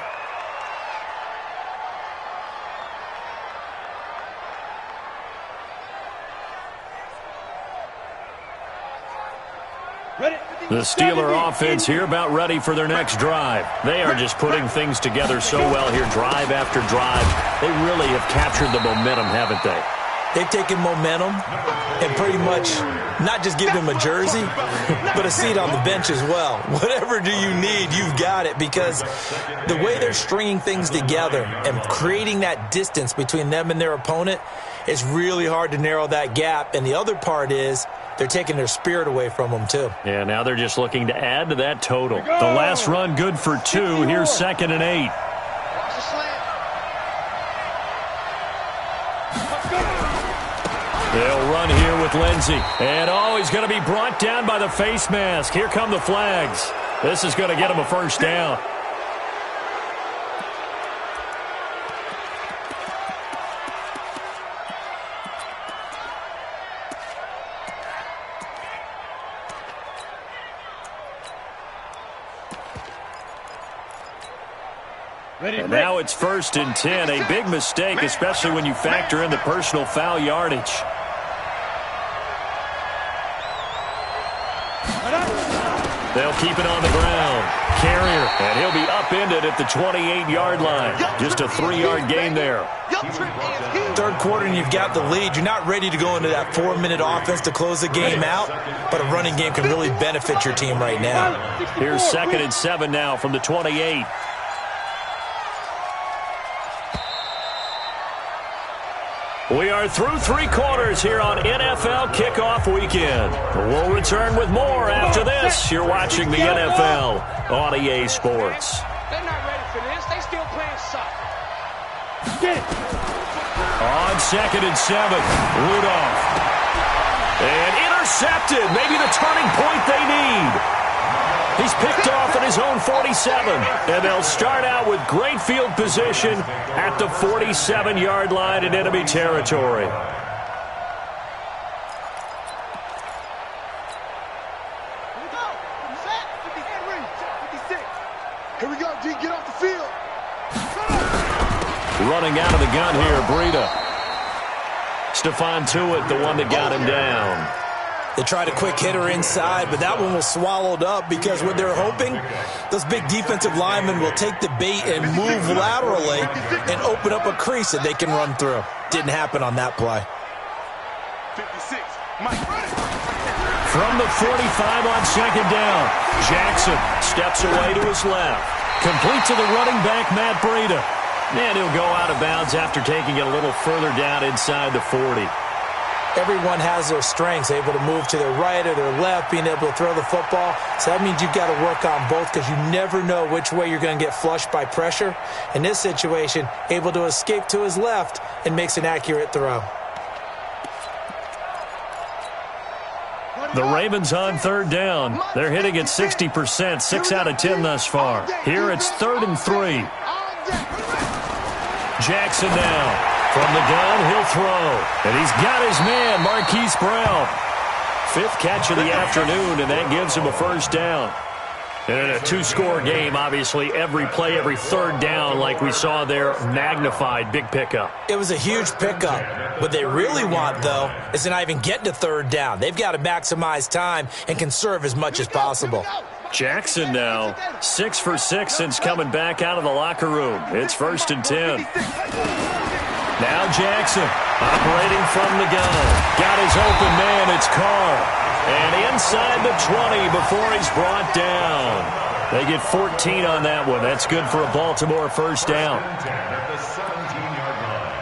The Steeler offense here about ready for their next drive. They are just putting things together so well here, drive after drive. They really have captured the momentum, haven't they? They've taken momentum and pretty much not just give them a jersey, but a seat on the bench as well. Whatever do you need, you've got it, because the way they're stringing things together and creating that distance between them and their opponent, it's really hard to narrow that gap. And the other part is they're taking their spirit away from them, too. Yeah, now they're just looking to add to that total. The last run good for 2. Here's 2nd and 8. They'll run here with Lindsey. And, he's going to be brought down by the face mask. Here come the flags. This is going to get him a first down. And now it's 1st and 10. A big mistake, especially when you factor in the personal foul yardage. They'll keep it on the ground. Carrier, and he'll be upended at the 28-yard line. Just a 3-yard gain there. Third quarter and you've got the lead. You're not ready to go into that 4-minute offense to close the game out, but a running game can really benefit your team right now. Here's 2nd and 7 now from the 28. We are through 3 quarters here on NFL Kickoff Weekend. We'll return with more after this. You're watching the NFL on EA Sports. They're not ready for this. They still playing soccer. On 2nd and 7, Rudolph. And intercepted. Maybe the turning point they need. He's picked off at his own 47, and they'll start out with great field position at the 47-yard line in enemy territory. Here we go, D. Get off the field. Running out of the gun here, Breida. Stephon Tuitt, the one that got him down. They tried a quick hitter inside, but that one was swallowed up because what they're hoping, those big defensive linemen will take the bait and move laterally and open up a crease that they can run through. Didn't happen on that play. 56, Mike. From the 45 on 2nd down, Jackson steps away to his left. Complete to the running back, Matt Breida. And he'll go out of bounds after taking it a little further down inside the 40. Everyone has their strengths, able to move to their right or their left, being able to throw the football. So that means you've got to work on both because you never know which way you're going to get flushed by pressure. In this situation, able to escape to his left and makes an accurate throw. The Ravens on 3rd down. They're hitting at 60%, 6 out of 10 thus far. Here it's 3rd and 3. Jackson now. From the gun, he'll throw. And he's got his man, Marquise Brown. 5th catch of the afternoon, and that gives him a first down. And in a two-score game, obviously, every play, every third down, like we saw there, magnified. Big pickup. It was a huge pickup. What they really want, though, is to not even get to third down. They've got to maximize time and conserve as much as possible. Jackson now, 6 for 6 since coming back out of the locker room. It's 1st and 10. Now Jackson, operating from the gun. Got his open man, it's Carr. And inside the 20 before he's brought down. They get 14 on that one. That's good for a Baltimore first down. At the 17-yard line.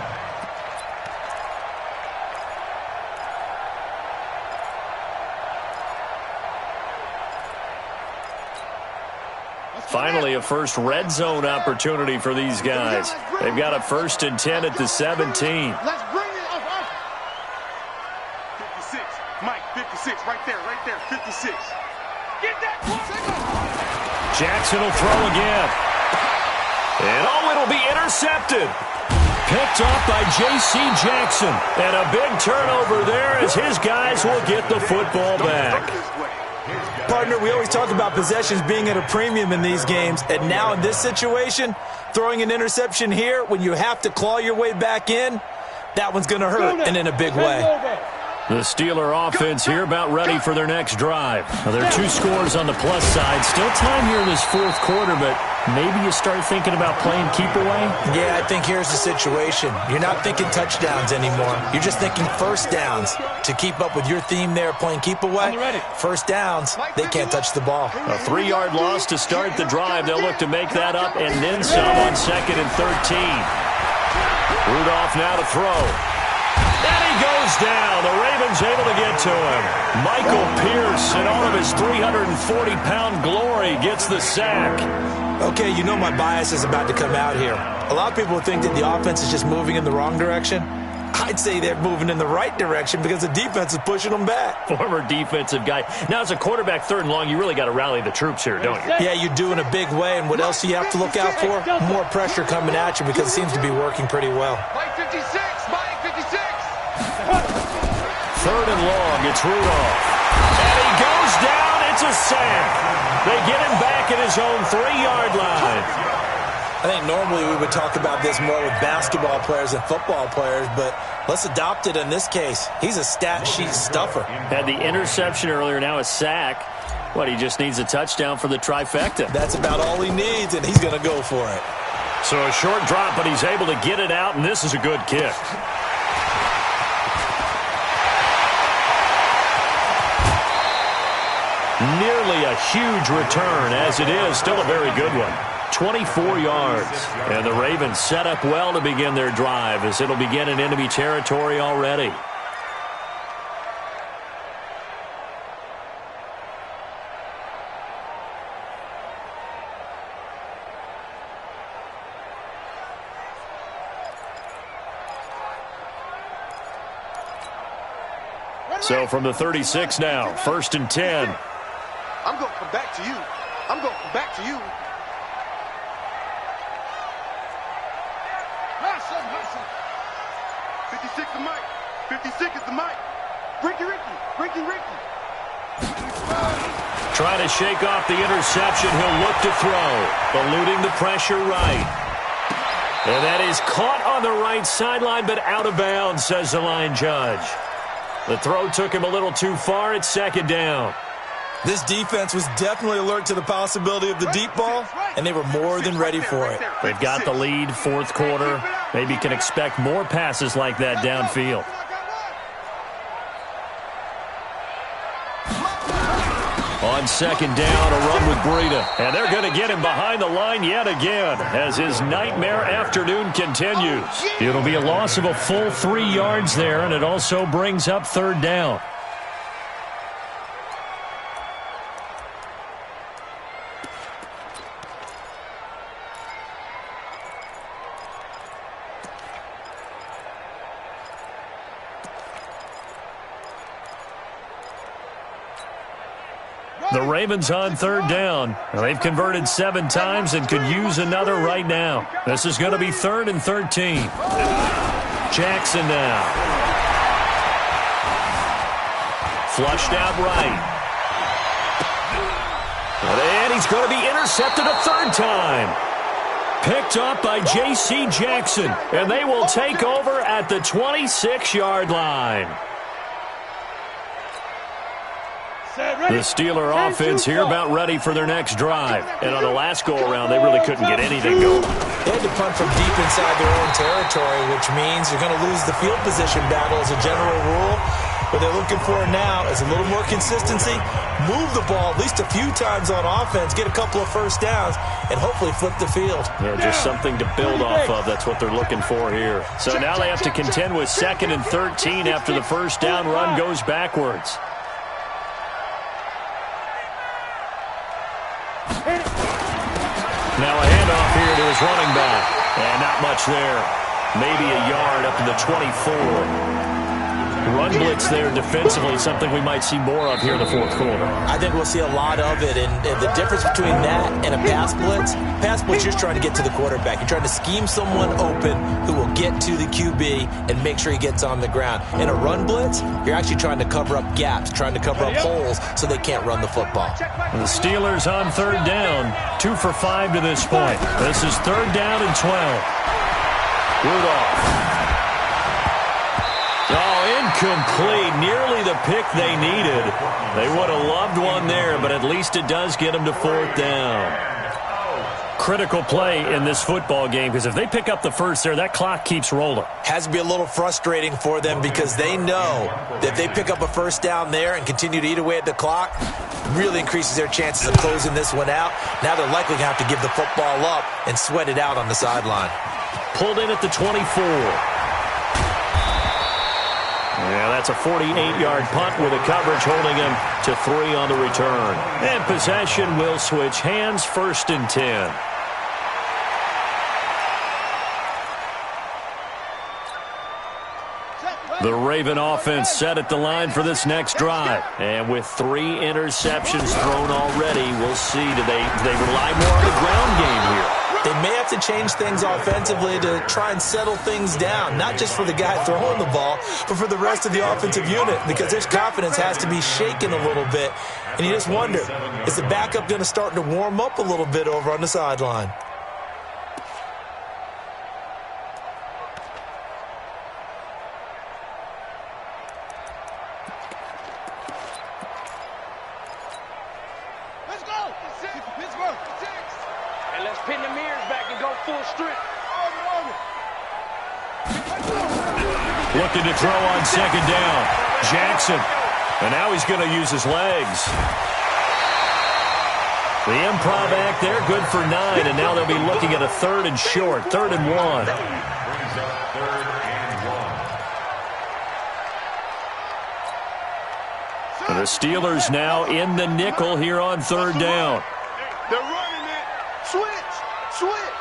Finally, a first red zone opportunity for these guys. They've got a 1st and 10 at the 17. Let's bring it up. 56. Mike, 56. Right there. 56. Get that one. Jackson will throw again. And it'll be intercepted. Picked off by J.C. Jackson. And a big turnover there as his guys will get the football back. Partner, we always talk about possessions being at a premium in these games, and now in this situation, throwing an interception here when you have to claw your way back in, that one's going to hurt, and in a big way. The Steeler offense here about ready for their next drive. Now, there are 2 scores on the plus side. Still time here in this 4th quarter, but maybe you start thinking about playing keep away? Yeah, I think here's the situation. You're not thinking touchdowns anymore. You're just thinking first downs. To keep up with your theme there, playing keep away, first downs, they can't touch the ball. A 3-yard loss to start the drive. They'll look to make that up and then some on 2nd and 13. Rudolph now to throw. And he goes down. The Ravens able to get to him. Michael Pierce, in all of his 340-pound glory, gets the sack. Okay, you know my bias is about to come out here. A lot of people think that the offense is just moving in the wrong direction. I'd say they're moving in the right direction because the defense is pushing them back. Former defensive guy. Now, as a quarterback, 3rd and long, you really got to rally the troops here, don't you? Yeah, you do in a big way. And what else do you have to look out for? More pressure coming at you because it seems to be working pretty well. Mike 56, Mike 56. 3rd and long, it's Rudolph. And he goes down, it's a sack. They get him back at his own 3-yard line. I think normally we would talk about this more with basketball players and football players, but let's adopt it in this case. He's a stat sheet stuffer. Had the interception earlier, now a sack. What, he just needs a touchdown for the trifecta. That's about all he needs, and he's going to go for it. So a short drop, but he's able to get it out, and this is a good kick. Nearly a huge return, as it is still a very good one. 24 yards. And the Ravens set up well to begin their drive as it'll begin in enemy territory already. So from the 36 now, 1st and 10. I'm going to come back to you. 56 is Mike. 56 is the Mike. Ricky. Trying to shake off the interception. He'll look to throw. Eluding the pressure right. And that is caught on the right sideline, but out of bounds, says the line judge. The throw took him a little too far. It's 2nd down. This defense was definitely alert to the possibility of the deep ball, and they were more than ready for it. They've got the lead, 4th quarter. Maybe can expect more passes like that downfield. On 2nd down, a run with Breida. And they're going to get him behind the line yet again as his nightmare afternoon continues. It'll be a loss of a full 3 yards there, and it also brings up 3rd down. The Ravens on 3rd down. They've converted 7 times and could use another right now. This is going to be 3rd and 13. Jackson now. Flushed out right. And he's going to be intercepted a third time. Picked up by J.C. Jackson. And they will take over at the 26-yard line. The Steeler offense here about ready for their next drive. And on the last go-around, they really couldn't get anything going. They had to punt from deep inside their own territory, which means you're going to lose the field position battle as a general rule. What they're looking for now is a little more consistency, move the ball at least a few times on offense, get a couple of first downs, and hopefully flip the field. Yeah, just something to build off of. That's what they're looking for here. So now they have to contend with 2nd and 13 after the first down run goes backwards. Now a handoff here to his running back. And not much there. Maybe a yard up to the 24. Run blitz there defensively, something we might see more of here in the fourth quarter. I think we'll see a lot of it, and the difference between that and a pass blitz, you're just trying to get to the quarterback. You're trying to scheme someone open who will get to the QB and make sure he gets on the ground. In a run blitz, you're actually trying to cover up gaps, trying to cover up holes so they can't run the football. And the Steelers on third down, 2 for 5 to this point. This is 3rd down and 12. Rudolph. Incomplete. Nearly the pick they needed. They would have loved one there, but at least it does get them to 4th down. Critical play in this football game, because if they pick up the first there, that clock keeps rolling. Has to be a little frustrating for them because they know that if they pick up a first down there and continue to eat away at the clock, really increases their chances of closing this one out. Now they're likely going to have to give the football up and sweat it out on the sideline. Pulled in at the 24. Yeah, that's a 48-yard punt with a coverage holding him to 3 on the return. And possession will switch hands, 1st and 10. The Raven offense set at the line for this next drive. And with 3 interceptions thrown already, we'll see. Do they rely more on the ground game here? They may have to change things offensively to try and settle things down, not just for the guy throwing the ball, but for the rest of the offensive unit, because their confidence has to be shaken a little bit. And you just wonder, is the backup going to start to warm up a little bit over on the sideline? Looking to throw on 2nd down. Jackson. And now he's going to use his legs. The improv act there, good for 9. And now they'll be looking at a 3rd and short. 3rd and 1. And the Steelers now in the nickel here on 3rd down. They're running it. Switch. Switch.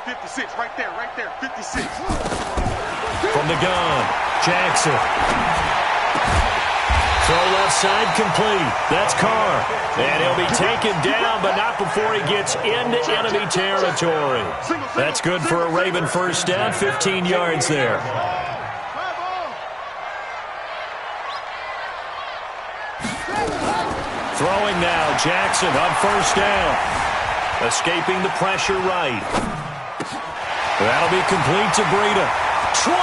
56, right there, 56. From the gun, Jackson. Throw left side complete. That's Carr. And he'll be taken down, but not before he gets into enemy territory. That's good for a Raven 1st down, 15 yards there. Throwing now, Jackson on 1st down. Escaping the pressure right. That'll be complete to Breida. 20!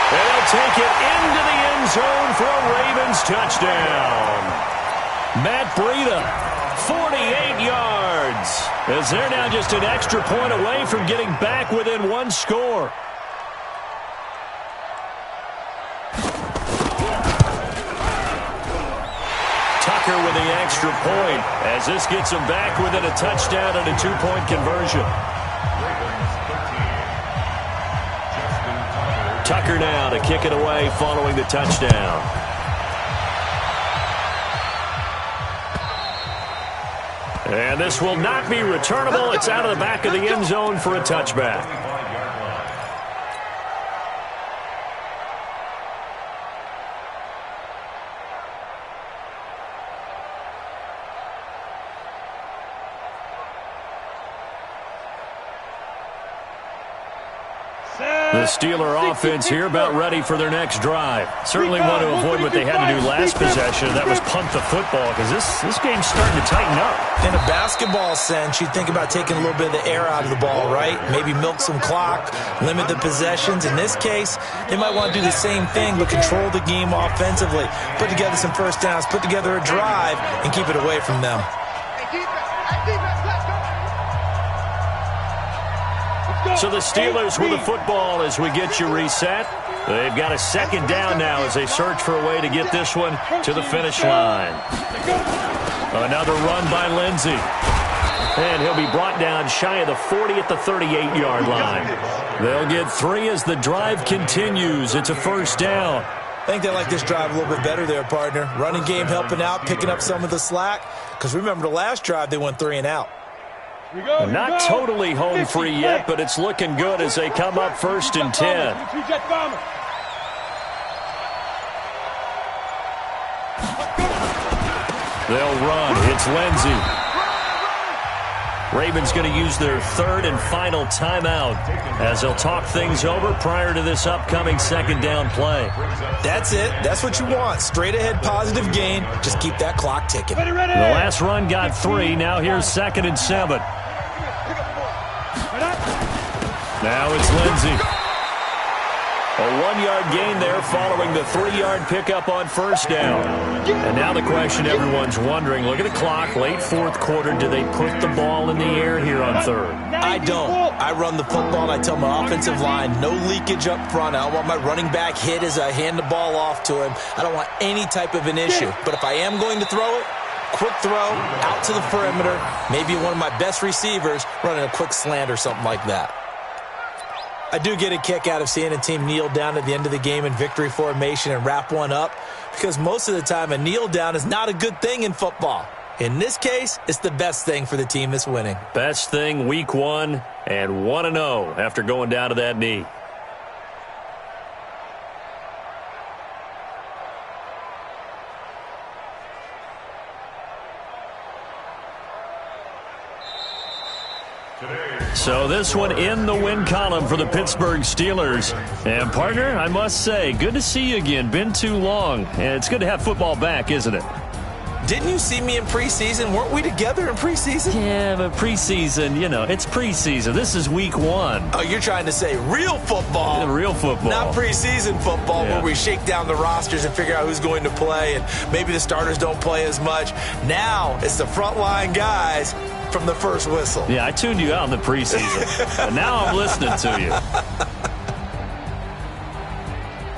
And they'll take it into the end zone for a Ravens touchdown. Matt Breida, 48 yards. As they're now just an extra point away from getting back within 1 score. Tucker with the extra point as this gets them back within a touchdown and a 2-point conversion. Tucker now to kick it away following the touchdown. And this will not be returnable. It's out of the back of the end zone for a touchback. The Steeler offense here about ready for their next drive. Certainly want to avoid what they had to do last possession. That was punt the football, because this game's starting to tighten up. In a basketball sense, you think about taking a little bit of the air out of the ball, right? Maybe milk some clock, limit the possessions. In this case, they might want to do the same thing, but control the game offensively. Put together some first downs, put together a drive, and keep it away from them. So the Steelers with the football as we get you reset. They've got a second down now as they search for a way to get this one to the finish line. Another run by Lindsey. And he'll be brought down shy of the 40 at the 38-yard line. They'll get 3 as the drive continues. It's a first down. I think they like this drive a little bit better there, partner. Running game helping out, picking up some of the slack. Because remember, the last drive, they went 3 and out. Not totally home free yet, but it's looking good as they come up 1st and 10. They'll run. It's Lindsey. Ravens going to use their 3rd and final timeout as they'll talk things over prior to this upcoming second down play. That's it. That's what you want. Straight ahead positive gain. Just keep that clock ticking. The last run got 3. Now here's 2nd and 7. Now it's Lindsey. A 1-yard gain there following the 3-yard pickup on first down. And now the question everyone's wondering, look at the clock, late 4th quarter, do they put the ball in the air here on 3rd? I don't. I run the football, and I tell my offensive line, no leakage up front. I don't want my running back hit as I hand the ball off to him. I don't want any type of an issue. But if I am going to throw it, quick throw, out to the perimeter, maybe one of my best receivers running a quick slant or something like that. I do get a kick out of seeing a team kneel down at the end of the game in victory formation and wrap one up, because most of the time a kneel down is not a good thing in football. In this case, it's the best thing for the team that's winning. Best thing week 1 and 1-0 after going down to that knee. So this one in the win column for the Pittsburgh Steelers. And, partner, I must say, good to see you again. Been too long. And it's good to have football back, isn't it? Didn't you see me in preseason? Weren't we together in preseason? Yeah, but preseason, you know, it's preseason. This is week 1. Oh, you're trying to say real football. Yeah, real football. Not preseason football, where we shake down the rosters and figure out who's going to play, and maybe the starters don't play as much. Now it's the frontline guys from the first whistle. Yeah, I tuned you out in the preseason. But now I'm listening to you.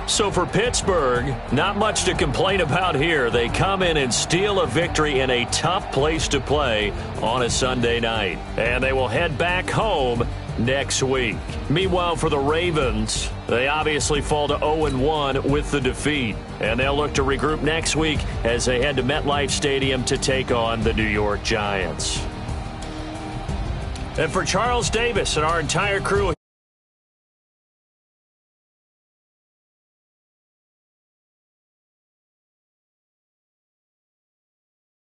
So for Pittsburgh, not much to complain about here. They come in and steal a victory in a tough place to play on a Sunday night. And they will head back home next week. Meanwhile, for the Ravens, they obviously fall to 0-1 with the defeat. And they'll look to regroup next week as they head to MetLife Stadium to take on the New York Giants. And for Charles Davis and our entire crew